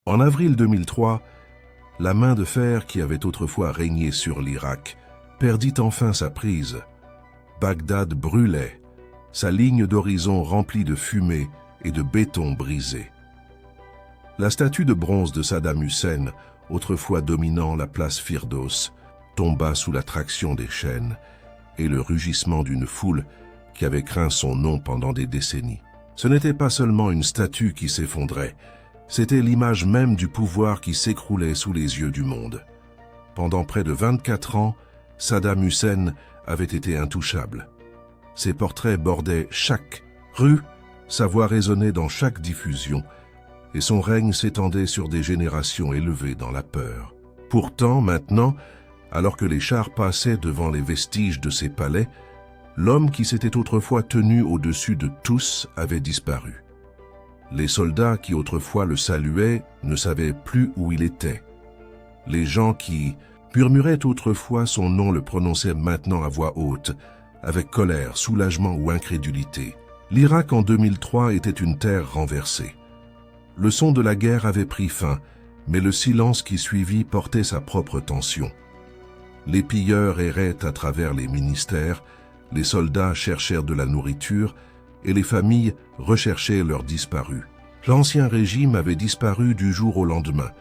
En avril 2003, la main de fer qui avait autrefois régné sur l'Irak perdit enfin sa prise. Bagdad brûlait, sa ligne d'horizon remplie de fumée et de béton brisé. La statue de bronze de Saddam Hussein, autrefois dominant la place Firdos, tomba sous la traction des chaînes et le rugissement d'une foule qui avait craint son nom pendant des décennies. Ce n'était pas seulement une statue qui s'effondrait, c'était l'image même du pouvoir qui s'écroulait sous les yeux du monde. Pendant près de 24 ans, Saddam Hussein avait été intouchable. Ses portraits bordaient chaque rue, sa voix résonnait dans chaque diffusion, et son règne s'étendait sur des générations élevées dans la peur. Pourtant, maintenant, alors que les chars passaient devant les vestiges de ses palais, l'homme qui s'était autrefois tenu au-dessus de tous avait disparu. Les soldats qui autrefois le saluaient ne savaient plus où il était. Les gens qui murmuraient autrefois son nom le prononçaient maintenant à voix haute, avec colère, soulagement ou incrédulité. L'Irak en 2003 était une terre renversée. Le son de la guerre avait pris fin, mais le silence qui suivit portait sa propre tension. Les pilleurs erraient à travers les ministères, les soldats cherchèrent de la nourriture et les familles recherchaient leurs disparus. L'ancien régime avait disparu du jour au lendemain,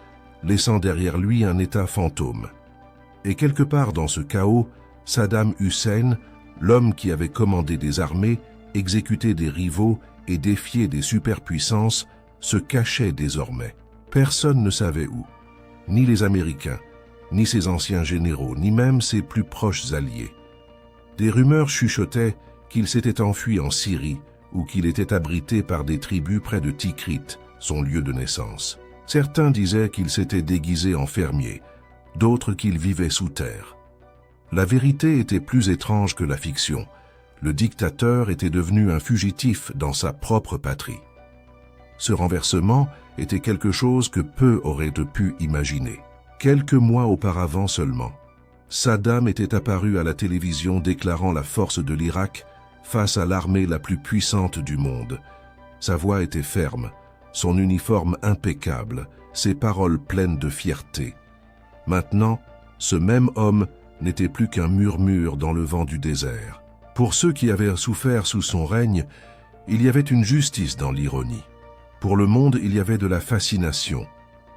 laissant derrière lui un État fantôme. Et quelque part dans ce chaos, Saddam Hussein, l'homme qui avait commandé des armées, exécuté des rivaux et défié des superpuissances, se cachait désormais. Personne ne savait où, ni les Américains, ni ses anciens généraux, ni même ses plus proches alliés. Des rumeurs chuchotaient qu'il s'était enfui en Syrie ou qu'il était abrité par des tribus près de Tikrit, son lieu de naissance. Certains disaient qu'il s'était déguisé en fermier, d'autres qu'il vivait sous terre. La vérité était plus étrange que la fiction. Le dictateur était devenu un fugitif dans sa propre patrie. Ce renversement était quelque chose que peu auraient pu imaginer. Quelques mois auparavant seulement, Saddam était apparu à la télévision déclarant la force de l'Irak face à l'armée la plus puissante du monde. Sa voix était ferme, son uniforme impeccable, ses paroles pleines de fierté. Maintenant, ce même homme n'était plus qu'un murmure dans le vent du désert. Pour ceux qui avaient souffert sous son règne, il y avait une justice dans l'ironie. Pour le monde, il y avait de la fascination.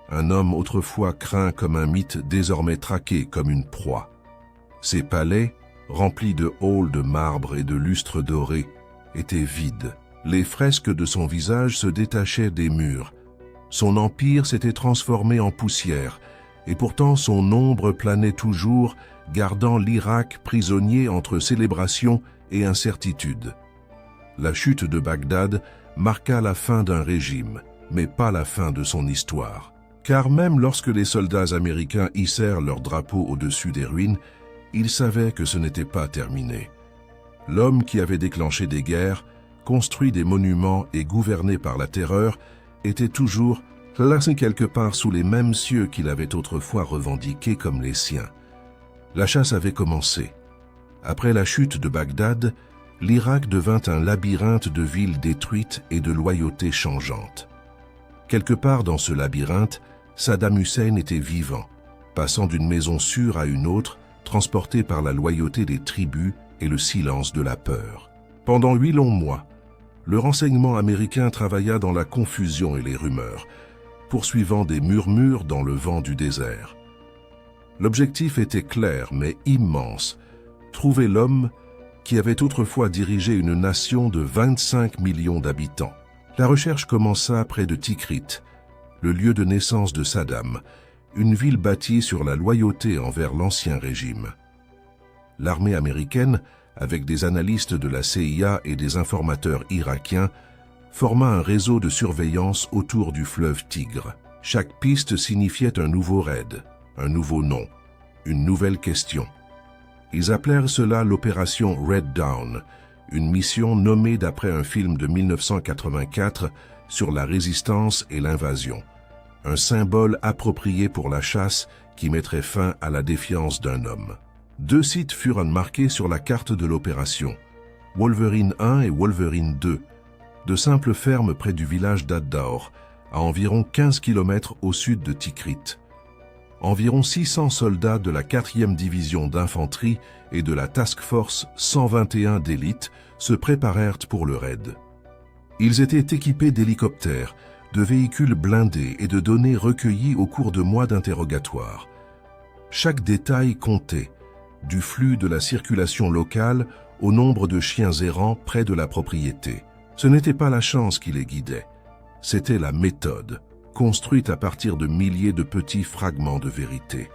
Un homme autrefois craint comme un mythe, désormais traqué comme une proie. Ses palais, remplis de halls de marbre et de lustres dorés, étaient vides. Les fresques de son visage se détachaient des murs. Son empire s'était transformé en poussière, et pourtant son ombre planait toujours, gardant l'Irak prisonnier entre célébration et incertitude. La chute de Bagdad marqua la fin d'un régime, mais pas la fin de son histoire. Car même lorsque les soldats américains hissèrent leur drapeau au-dessus des ruines, ils savaient que ce n'était pas terminé. L'homme qui avait déclenché des guerres, construit des monuments et gouverné par la terreur, était toujours placé quelque part sous les mêmes cieux qu'il avait autrefois revendiqués comme les siens. La chasse avait commencé. Après la chute de Bagdad, l'Irak devint un labyrinthe de villes détruites et de loyautés changeantes. Quelque part dans ce labyrinthe, Saddam Hussein était vivant, passant d'une maison sûre à une autre, transporté par la loyauté des tribus et le silence de la peur. Pendant 8 longs mois, le renseignement américain travailla dans la confusion et les rumeurs, poursuivant des murmures dans le vent du désert. L'objectif était clair mais immense, trouver l'homme qui avait autrefois dirigé une nation de 25 millions d'habitants. La recherche commença près de Tikrit, le lieu de naissance de Saddam, une ville bâtie sur la loyauté envers l'ancien régime. L'armée américaine, avec des analystes de la CIA et des informateurs irakiens, forma un réseau de surveillance autour du fleuve Tigre. Chaque piste signifiait un nouveau raid, un nouveau nom, une nouvelle question. Ils appelèrent cela l'opération Red Dawn, une mission nommée d'après un film de 1984 sur la résistance et l'invasion, un symbole approprié pour la chasse qui mettrait fin à la défiance d'un homme. 2 sites furent marqués sur la carte de l'opération, Wolverine 1 et Wolverine 2, de simples fermes près du village d'Ad-Daur, à environ 15 km au sud de Tikrit. Environ 600 soldats de la 4e division d'infanterie et de la Task Force 121 d'élite se préparèrent pour le raid. Ils étaient équipés d'hélicoptères, de véhicules blindés et de données recueillies au cours de mois d'interrogatoire. Chaque détail comptait, du flux de la circulation locale au nombre de chiens errants près de la propriété. Ce n'était pas la chance qui les guidait, c'était la méthode, construite à partir de milliers de petits fragments de vérité.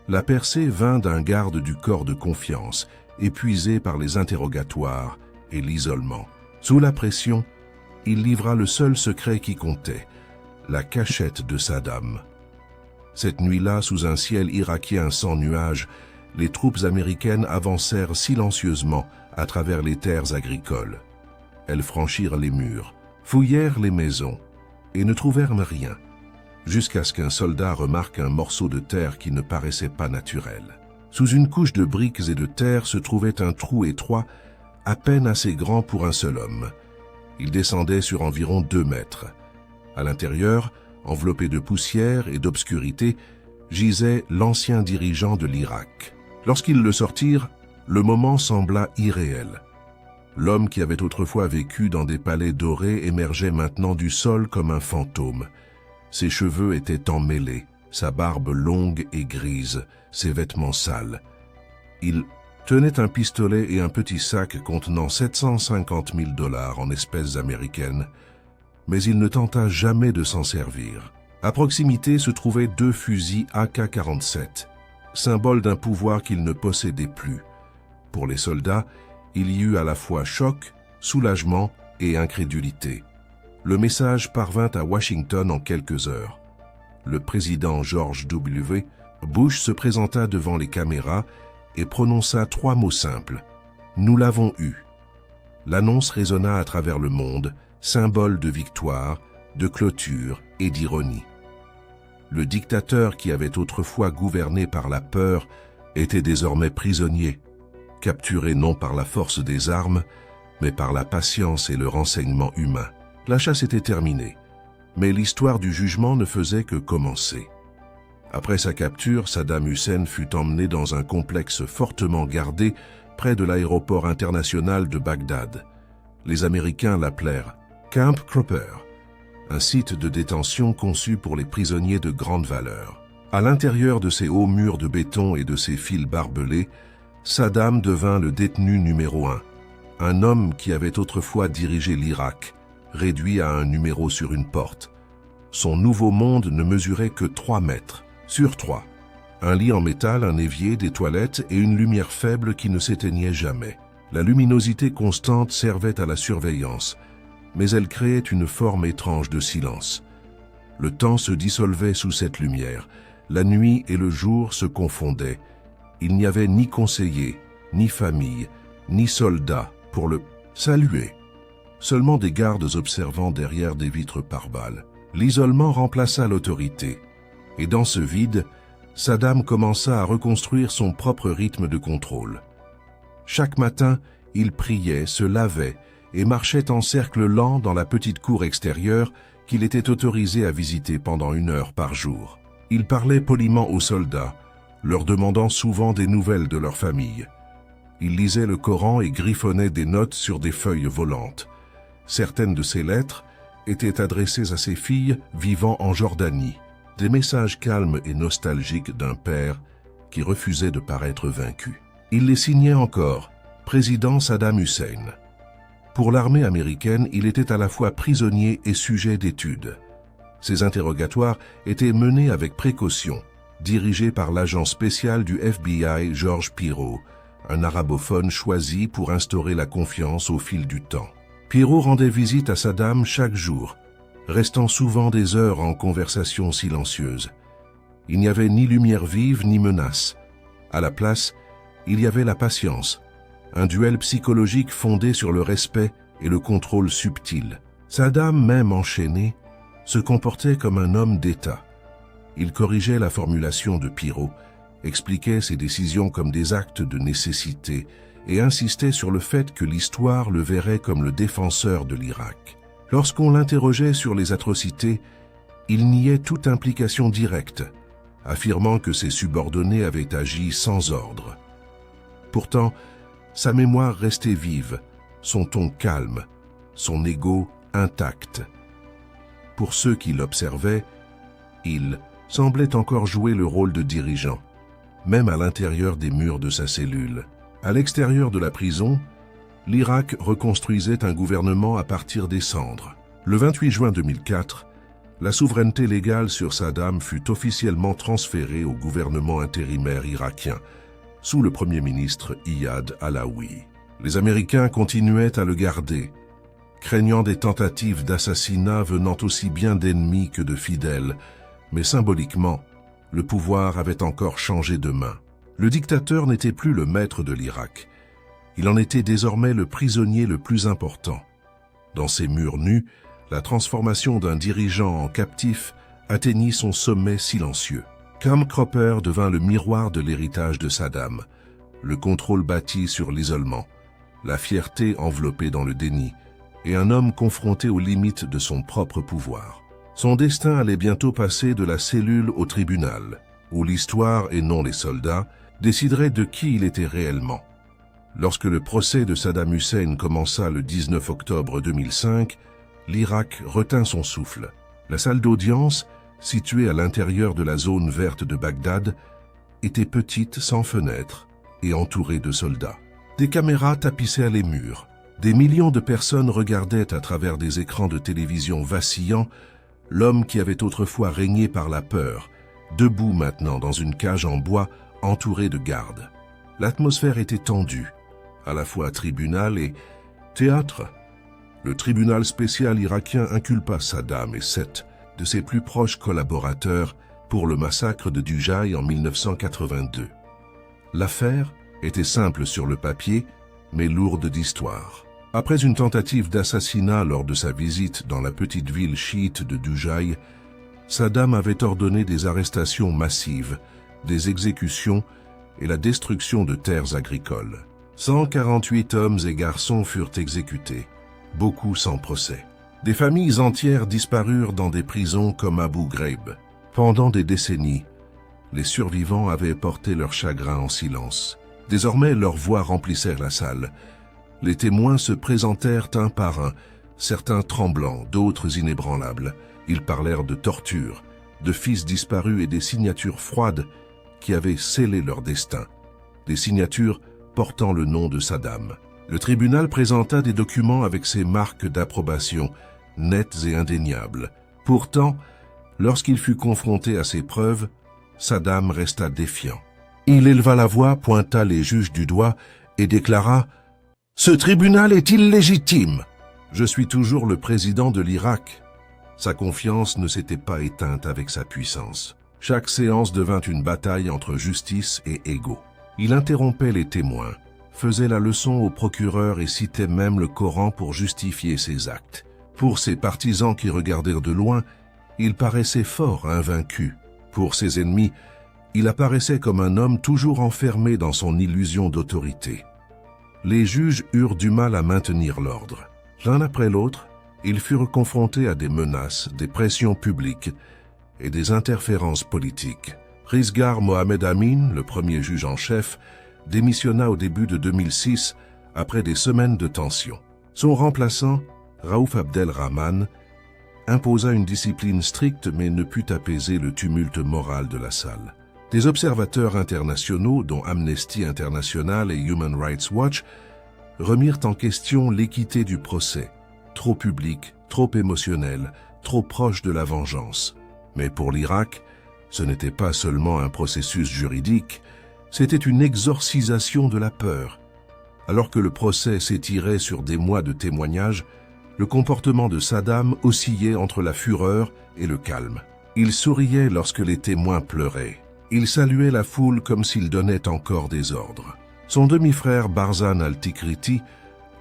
La percée vint d'un garde du corps de confiance, épuisé par les interrogatoires et l'isolement. Sous la pression, il livra le seul secret qui comptait, la cachette de Saddam. Cette nuit-là, sous un ciel irakien sans nuages, les troupes américaines avancèrent silencieusement à travers les terres agricoles. Elles franchirent les murs, fouillèrent les maisons et ne trouvèrent rien, jusqu'à ce qu'un soldat remarque un morceau de terre qui ne paraissait pas naturel. Sous une couche de briques et de terre se trouvait un trou étroit, à peine assez grand pour un seul homme. Il descendait sur environ 2 mètres. À l'intérieur, enveloppé de poussière et d'obscurité, gisait l'ancien dirigeant de l'Irak. Lorsqu'ils le sortirent, le moment sembla irréel. L'homme qui avait autrefois vécu dans des palais dorés émergeait maintenant du sol comme un fantôme. Ses cheveux étaient emmêlés, sa barbe longue et grise, ses vêtements sales. Il tenait un pistolet et un petit sac contenant 750 000 $ en espèces américaines, mais il ne tenta jamais de s'en servir. À proximité se trouvaient 2 fusils AK-47, symbole d'un pouvoir qu'il ne possédait plus. Pour les soldats, il y eut à la fois choc, soulagement et incrédulité. Le message parvint à Washington en quelques heures. Le président George W. Bush se présenta devant les caméras et prononça 3 mots simples. « Nous l'avons eu ». L'annonce résonna à travers le monde, symbole de victoire, de clôture et d'ironie. Le dictateur qui avait autrefois gouverné par la peur était désormais prisonnier, capturé non par la force des armes, mais par la patience et le renseignement humain. La chasse était terminée, mais l'histoire du jugement ne faisait que commencer. Après sa capture, Saddam Hussein fut emmené dans un complexe fortement gardé près de l'aéroport international de Bagdad. Les Américains l'appelèrent Camp Cropper, un site de détention conçu pour les prisonniers de grande valeur. À l'intérieur de ces hauts murs de béton et de ces fils barbelés, Saddam devint le détenu numéro 1, un homme qui avait autrefois dirigé l'Irak, réduit à un numéro sur une porte. Son nouveau monde ne mesurait que 3 mètres, sur 3. Un lit en métal, un évier, des toilettes et une lumière faible qui ne s'éteignait jamais. La luminosité constante servait à la surveillance, mais elle créait une forme étrange de silence. Le temps se dissolvait sous cette lumière, la nuit et le jour se confondaient. Il n'y avait ni conseiller, ni famille, ni soldat pour le saluer. Seulement des gardes observant derrière des vitres pare-balles. L'isolement remplaça l'autorité. Et dans ce vide, Saddam commença à reconstruire son propre rythme de contrôle. Chaque matin, il priait, se lavait et marchait en cercle lent dans la petite cour extérieure qu'il était autorisé à visiter pendant 1 heure par jour. Il parlait poliment aux soldats, leur demandant souvent des nouvelles de leur famille. Il lisait le Coran et griffonnait des notes sur des feuilles volantes. Certaines de ces lettres étaient adressées à ses filles vivant en Jordanie, des messages calmes et nostalgiques d'un père qui refusait de paraître vaincu. Il les signait encore, président Saddam Hussein. Pour l'armée américaine, il était à la fois prisonnier et sujet d'étude. Ses interrogatoires étaient menés avec précaution, dirigés par l'agent spécial du FBI George Pirot, un arabophone choisi pour instaurer la confiance au fil du temps. Pirot rendait visite à Saddam chaque jour, restant souvent des heures en conversation silencieuse. Il n'y avait ni lumière vive ni menace. À la place, il y avait la patience, un duel psychologique fondé sur le respect et le contrôle subtil. Saddam, même enchaîné, se comportait comme un homme d'État. Il corrigeait la formulation de Pirot, expliquait ses décisions comme des actes de nécessité et insistait sur le fait que l'histoire le verrait comme le défenseur de l'Irak. Lorsqu'on l'interrogeait sur les atrocités, il niait toute implication directe, affirmant que ses subordonnés avaient agi sans ordre. Pourtant, sa mémoire restait vive, son ton calme, son ego intact. Pour ceux qui l'observaient, il semblait encore jouer le rôle de dirigeant, même à l'intérieur des murs de sa cellule. À l'extérieur de la prison, l'Irak reconstruisait un gouvernement à partir des cendres. Le 28 juin 2004, la souveraineté légale sur Saddam fut officiellement transférée au gouvernement intérimaire irakien, sous le Premier ministre Iyad Allaoui. Les Américains continuaient à le garder, craignant des tentatives d'assassinat venant aussi bien d'ennemis que de fidèles, mais symboliquement, le pouvoir avait encore changé de main. Le dictateur n'était plus le maître de l'Irak. Il en était désormais le prisonnier le plus important. Dans ces murs nus, la transformation d'un dirigeant en captif atteignit son sommet silencieux. Camp Cropper devint le miroir de l'héritage de Saddam, le contrôle bâti sur l'isolement, la fierté enveloppée dans le déni, et un homme confronté aux limites de son propre pouvoir. Son destin allait bientôt passer de la cellule au tribunal, où l'histoire et non les soldats décideraient de qui il était réellement. Lorsque le procès de Saddam Hussein commença le 19 octobre 2005, l'Irak retint son souffle. La salle d'audience, située à l'intérieur de la zone verte de Bagdad, était petite sans fenêtres et entourée de soldats. Des caméras tapissaient les murs. Des millions de personnes regardaient à travers des écrans de télévision vacillants l'homme qui avait autrefois régné par la peur, debout maintenant dans une cage en bois entouré de gardes. L'atmosphère était tendue, à la fois tribunal et théâtre. Le tribunal spécial irakien inculpa Saddam et 7 de ses plus proches collaborateurs pour le massacre de Dujaï en 1982. L'affaire était simple sur le papier, mais lourde d'histoire. Après une tentative d'assassinat lors de sa visite dans la petite ville chiite de Dujaï, Saddam avait ordonné des arrestations massives, des exécutions et la destruction de terres agricoles. 148 hommes et garçons furent exécutés, beaucoup sans procès. Des familles entières disparurent dans des prisons comme Abu Ghraib. Pendant des décennies, les survivants avaient porté leur chagrin en silence. Désormais, leurs voix remplissèrent la salle. Les témoins se présentèrent un par un, certains tremblants, d'autres inébranlables. Ils parlèrent de torture, de fils disparus et des signatures froides qui avaient scellé leur destin. Des signatures portant le nom de Saddam. Le tribunal présenta des documents avec ses marques d'approbation, nettes et indéniables. Pourtant, lorsqu'il fut confronté à ces preuves, Saddam resta défiant. Il éleva la voix, pointa les juges du doigt et déclara « Ce tribunal est illégitime. Je suis toujours le président de l'Irak. » Sa confiance ne s'était pas éteinte avec sa puissance. Chaque séance devint une bataille entre justice et ego. Il interrompait les témoins, faisait la leçon aux procureurs et citait même le Coran pour justifier ses actes. Pour ses partisans qui regardèrent de loin, il paraissait fort, invaincu. Pour ses ennemis, il apparaissait comme un homme toujours enfermé dans son illusion d'autorité. Les juges eurent du mal à maintenir l'ordre. L'un après l'autre, ils furent confrontés à des menaces, des pressions publiques et des interférences politiques. Rizgar Mohamed Amin, le premier juge en chef, démissionna au début de 2006 après des semaines de tension. Son remplaçant, Raouf Abdelrahman, imposa une discipline stricte mais ne put apaiser le tumulte moral de la salle. Des observateurs internationaux, dont Amnesty International et Human Rights Watch, remirent en question l'équité du procès, trop public, trop émotionnel, trop proche de la vengeance. Mais pour l'Irak, ce n'était pas seulement un processus juridique, c'était une exorcisation de la peur. Alors que le procès s'étirait sur des mois de témoignages, le comportement de Saddam oscillait entre la fureur et le calme. Il souriait lorsque les témoins pleuraient. Il saluait la foule comme s'il donnait encore des ordres. Son demi-frère Barzan al-Tikriti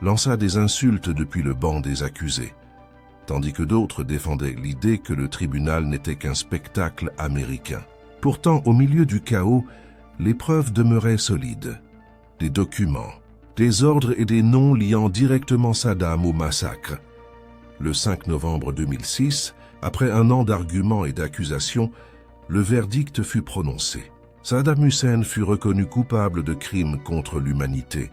lança des insultes depuis le banc des accusés, tandis que d'autres défendaient l'idée que le tribunal n'était qu'un spectacle américain. Pourtant, au milieu du chaos, les preuves demeuraient solides. Des documents, des ordres et des noms liant directement Saddam au massacre. Le 5 novembre 2006, après un an d'arguments et d'accusations, le verdict fut prononcé. Saddam Hussein fut reconnu coupable de crimes contre l'humanité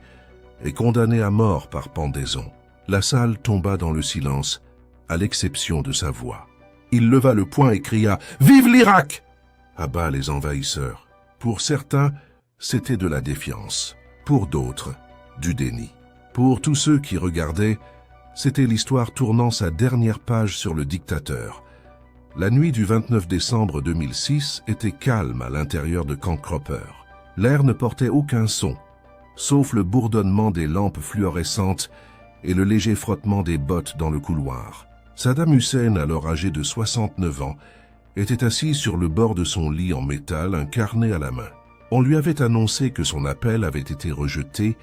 et condamné à mort par pendaison. La salle tomba dans le silence, à l'exception de sa voix. Il leva le poing et cria « Vive l'Irak !» À bas les envahisseurs. Pour certains, c'était de la défiance. Pour d'autres, du déni. Pour tous ceux qui regardaient, c'était l'histoire tournant sa dernière page sur le dictateur. La nuit du 29 décembre 2006 était calme à l'intérieur de Camp Cropper. L'air ne portait aucun son, sauf le bourdonnement des lampes fluorescentes et le léger frottement des bottes dans le couloir. Saddam Hussein, alors âgé de 69 ans, était assis sur le bord de son lit en métal, un carnet à la main. On lui avait annoncé que son appel avait été rejeté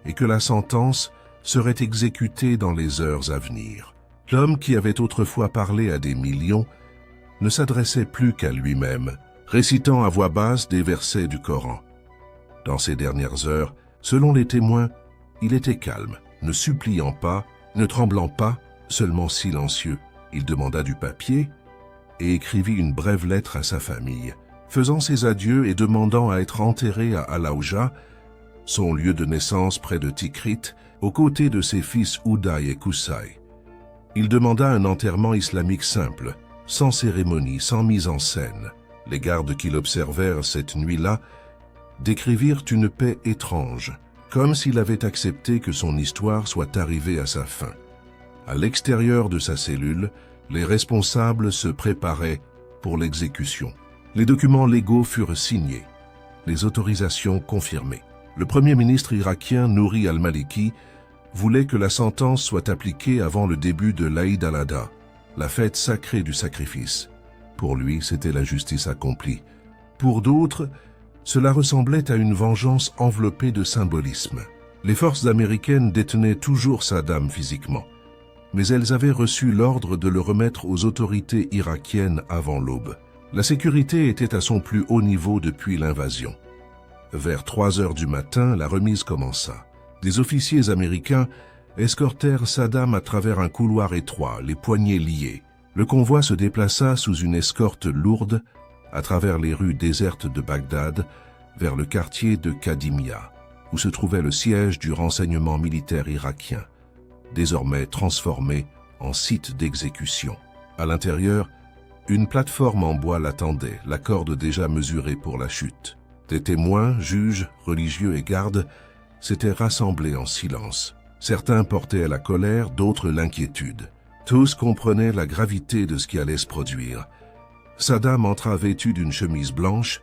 et que la sentence serait exécutée dans les heures à venir. L'homme qui avait autrefois parlé à des millions ne s'adressait plus qu'à lui-même, récitant à voix basse des versets du Coran. Dans ces dernières heures, selon les témoins, il était calme, ne suppliant pas, ne tremblant pas, seulement silencieux. Il demanda du papier et écrivit une brève lettre à sa famille, faisant ses adieux et demandant à être enterré à Al-Aouja, son lieu de naissance près de Tikrit, aux côtés de ses fils Ouday et Koussaï. Il demanda un enterrement islamique simple, sans cérémonie, sans mise en scène. Les gardes qui l'observèrent cette nuit-là décrivirent une paix étrange, comme s'il avait accepté que son histoire soit arrivée à sa fin. À l'extérieur de sa cellule, les responsables se préparaient pour l'exécution. Les documents légaux furent signés, les autorisations confirmées. Le premier ministre irakien Nouri al-Maliki voulait que la sentence soit appliquée avant le début de l'Aïd al-Adha, la fête sacrée du sacrifice. Pour lui, c'était la justice accomplie. Pour d'autres, cela ressemblait à une vengeance enveloppée de symbolisme. Les forces américaines détenaient toujours Saddam physiquement, mais elles avaient reçu l'ordre de le remettre aux autorités irakiennes avant l'aube. La sécurité était à son plus haut niveau depuis l'invasion. Vers 3 heures du matin, la remise commença. Des officiers américains escortèrent Saddam à travers un couloir étroit, les poignets liés. Le convoi se déplaça sous une escorte lourde à travers les rues désertes de Bagdad vers le quartier de Kadimia, où se trouvait le siège du renseignement militaire irakien, désormais transformé en site d'exécution. À l'intérieur, une plateforme en bois l'attendait, la corde déjà mesurée pour la chute. Des témoins, juges, religieux et gardes s'étaient rassemblés en silence. Certains portaient la colère, d'autres l'inquiétude. Tous comprenaient la gravité de ce qui allait se produire. Saddam entra vêtu d'une chemise blanche,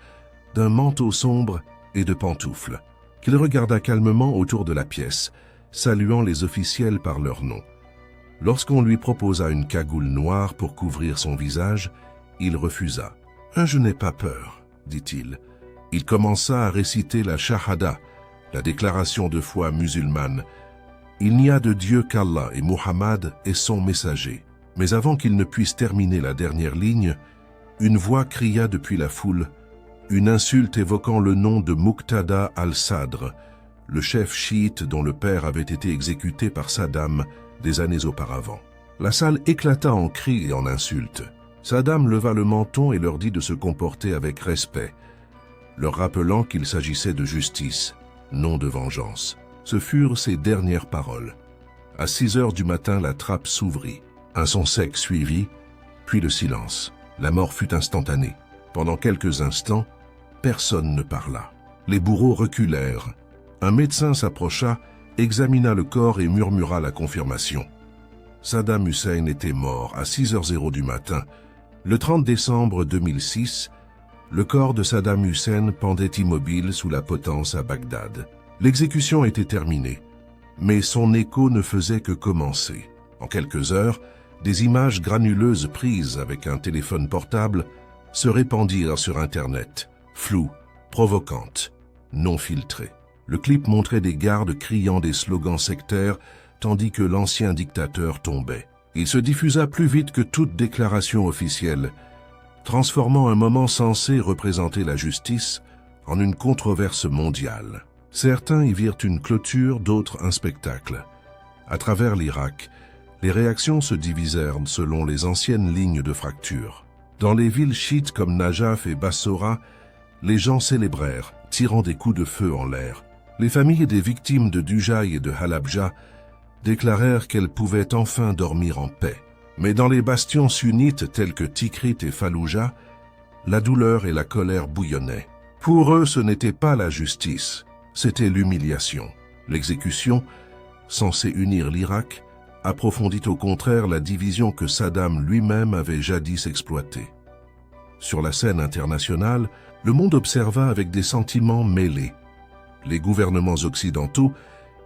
d'un manteau sombre et de pantoufles, qu'il regarda calmement autour de la pièce, saluant les officiels par leur nom. Lorsqu'on lui proposa une cagoule noire pour couvrir son visage, il refusa. « Je n'ai pas peur, dit-il. » Il commença à réciter la Shahada, la déclaration de foi musulmane. Il n'y a de Dieu qu'Allah et Muhammad est son messager. Mais avant qu'il ne puisse terminer la dernière ligne, une voix cria depuis la foule, une insulte évoquant le nom de Muqtada al-Sadr, le chef chiite dont le père avait été exécuté par Saddam des années auparavant. La salle éclata en cris et en insultes. Saddam leva le menton et leur dit de se comporter avec respect, leur rappelant qu'il s'agissait de justice, non de vengeance. Ce furent ses dernières paroles. À 6 heures du matin, la trappe s'ouvrit. Un son sec suivit, puis le silence. La mort fut instantanée. Pendant quelques instants, personne ne parla. Les bourreaux reculèrent. Un médecin s'approcha, examina le corps et murmura la confirmation. Saddam Hussein était mort à 6h00 du matin. Le 30 décembre 2006, le corps de Saddam Hussein pendait immobile sous la potence à Bagdad. L'exécution était terminée, mais son écho ne faisait que commencer. En quelques heures, des images granuleuses prises avec un téléphone portable se répandirent sur Internet, floues, provocantes, non filtrées. Le clip montrait des gardes criant des slogans sectaires tandis que l'ancien dictateur tombait. Il se diffusa plus vite que toute déclaration officielle, transformant un moment censé représenter la justice en une controverse mondiale. Certains y virent une clôture, d'autres un spectacle. À travers l'Irak, Les réactions se divisèrent selon les anciennes lignes de fracture. Dans les villes chiites comme Najaf et Bassora, les gens célébrèrent, tirant des coups de feu en l'air. Les familles des victimes de Dujaï et de Halabja déclarèrent qu'elles pouvaient enfin dormir en paix. Mais dans les bastions sunnites tels que Tikrit et Falloujah, la douleur et la colère bouillonnaient. Pour eux, ce n'était pas la justice, c'était l'humiliation. L'exécution, censée unir l'Irak, approfondit au contraire la division que Saddam lui-même avait jadis exploitée. Sur la scène internationale, le monde observa avec des sentiments mêlés. Les gouvernements occidentaux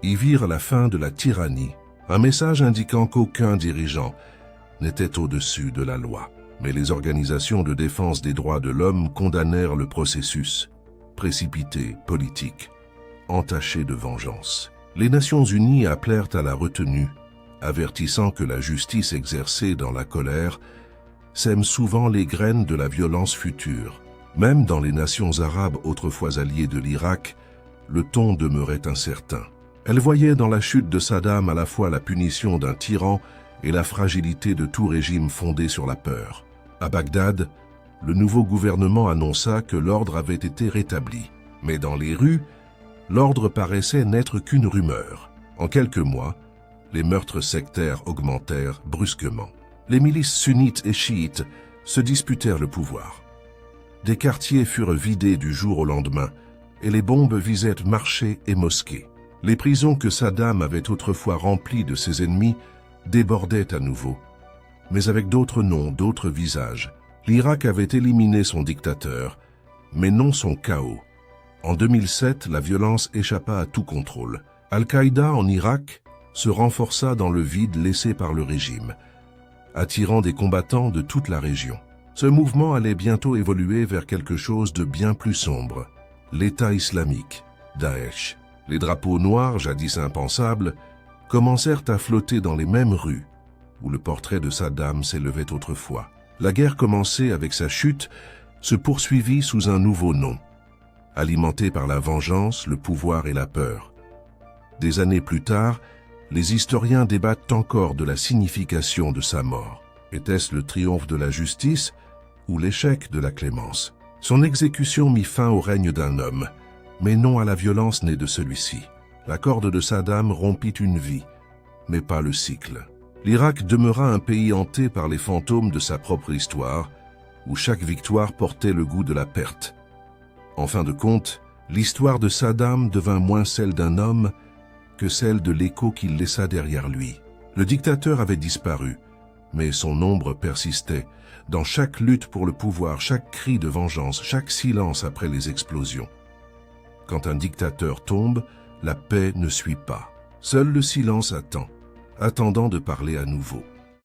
y virent la fin de la tyrannie, un message indiquant qu'aucun dirigeant n'était au-dessus de la loi. Mais les organisations de défense des droits de l'homme condamnèrent le processus, précipité, politique, entaché de vengeance. Les Nations Unies appelèrent à la retenue, avertissant que la justice exercée dans la colère sème souvent les graines de la violence future. Même dans les nations arabes autrefois alliées de l'Irak, le ton demeurait incertain. Elles voyaient dans la chute de Saddam à la fois la punition d'un tyran et la fragilité de tout régime fondé sur la peur. À Bagdad, le nouveau gouvernement annonça que l'ordre avait été rétabli. Mais dans les rues, l'ordre paraissait n'être qu'une rumeur. En quelques mois, les meurtres sectaires augmentèrent brusquement. Les milices sunnites et chiites se disputèrent le pouvoir. Des quartiers furent vidés du jour au lendemain et les bombes visaient marchés et mosquées. Les prisons que Saddam avait autrefois remplies de ses ennemis débordaient à nouveau, mais avec d'autres noms, d'autres visages. L'Irak avait éliminé son dictateur, mais non son chaos. En 2007, la violence échappa à tout contrôle. Al-Qaïda en Irak se renforça dans le vide laissé par le régime, attirant des combattants de toute la région. Ce mouvement allait bientôt évoluer vers quelque chose de bien plus sombre, l'État islamique, Daesh. Les drapeaux noirs, jadis impensables, commencèrent à flotter dans les mêmes rues où le portrait de Saddam s'élevait autrefois. La guerre commencée avec sa chute se poursuivit sous un nouveau nom, alimenté par la vengeance, le pouvoir et la peur. Des années plus tard, les historiens débattent encore de la signification de sa mort. Était-ce le triomphe de la justice ou l'échec de la clémence? Son exécution mit fin au règne d'un homme, mais non à la violence née de celui-ci. La corde de Saddam rompit une vie, mais pas le cycle. L'Irak demeura un pays hanté par les fantômes de sa propre histoire, où chaque victoire portait le goût de la perte. En fin de compte, l'histoire de Saddam devint moins celle d'un homme que celle de l'écho qu'il laissa derrière lui. Le dictateur avait disparu, mais son ombre persistait dans chaque lutte pour le pouvoir, chaque cri de vengeance, chaque silence après les explosions. Quand un dictateur tombe, la paix ne suit pas. Seul le silence attend, attendant de parler à nouveau.